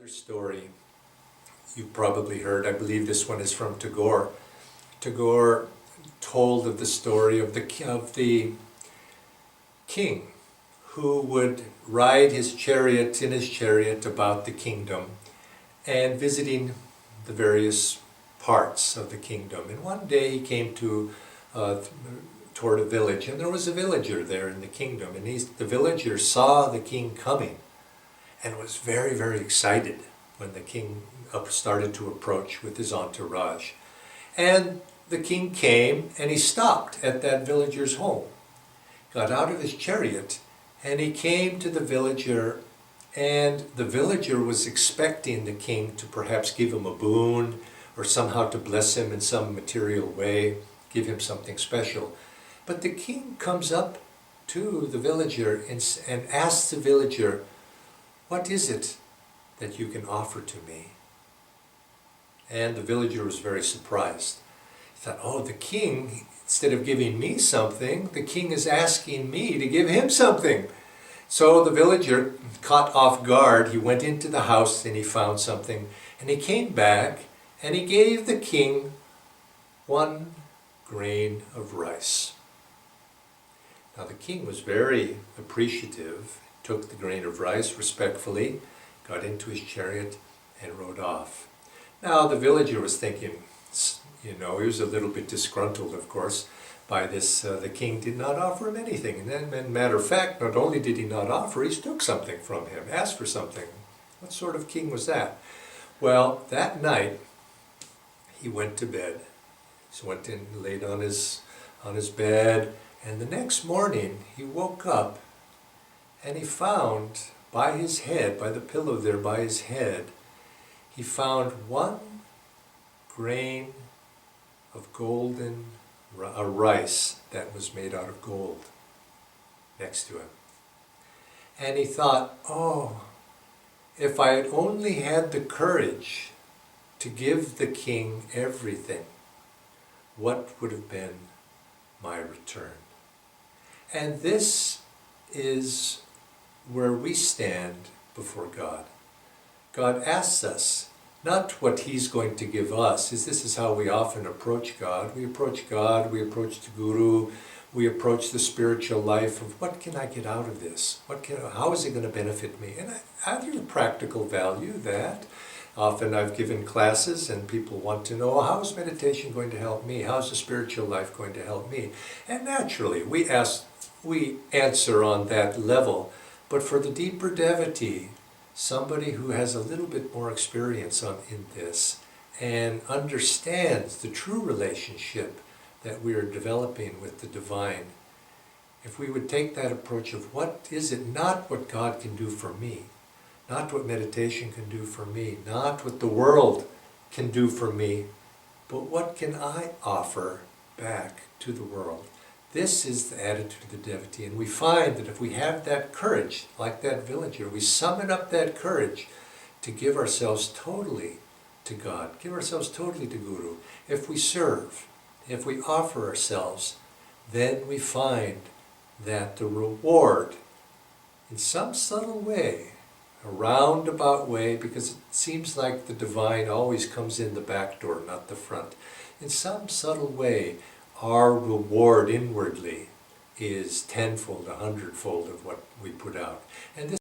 Another story you've probably heard, I believe this one is from Tagore. Tagore told of the story of the king who would ride in his chariot about the kingdom and visiting the various parts of the kingdom. And one day he came toward a village, and there was a villager there in the kingdom, and the villager saw the king coming and was very, very excited when the king started to approach with his entourage. And the king came and he stopped at that villager's home, got out of his chariot, and he came to the villager, and the villager was expecting the king to perhaps give him a boon or somehow to bless him in some material way, give him something special. But the king comes up to the villager and asks the villager, "What is it that you can offer to me?" And the villager was very surprised. He thought, oh, the king, instead of giving me something, the king is asking me to give him something. So the villager, caught off guard, he went into the house and he found something. And he came back and he gave the king 1 grain of rice. Now the king was very appreciative, took the grain of rice respectfully, got into his chariot and rode off. Now the villager was thinking, he was a little bit disgruntled, of course, by this. The king did not offer him anything. And then, matter of fact, not only did he not offer, he took something from him, asked for something. What sort of king was that? Well, that night, he went to bed. He went in, laid on his bed, and the next morning he woke up and he found by his head, by the pillow there by his head, he found 1 grain of rice that was made out of gold next to him. And he thought, oh, if I had only had the courage to give the king everything, what would have been my return? And this is where we stand before God. God asks us not what He's going to give us. This is how we often approach God. We approach God, we approach the Guru, we approach the spiritual life of what can I get out of this? How is it going to benefit me? And I give a practical value that. Often I've given classes and people want to know, how is meditation going to help me? How is the spiritual life going to help me? And naturally, we answer on that level. But for the deeper devotee, somebody who has a little bit more experience in this and understands the true relationship that we are developing with the divine, if we would take that approach of what is it, not what God can do for me, not what meditation can do for me, not what the world can do for me, but what can I offer back to the world? This is the attitude of the devotee, and we find that if we have that courage, like that villager, we summon up that courage to give ourselves totally to God, give ourselves totally to Guru. If we serve, if we offer ourselves, then we find that the reward, in some subtle way, a roundabout way, because it seems like the divine always comes in the back door, not the front. In some subtle way, our reward inwardly is tenfold, 100-fold of what we put out. And this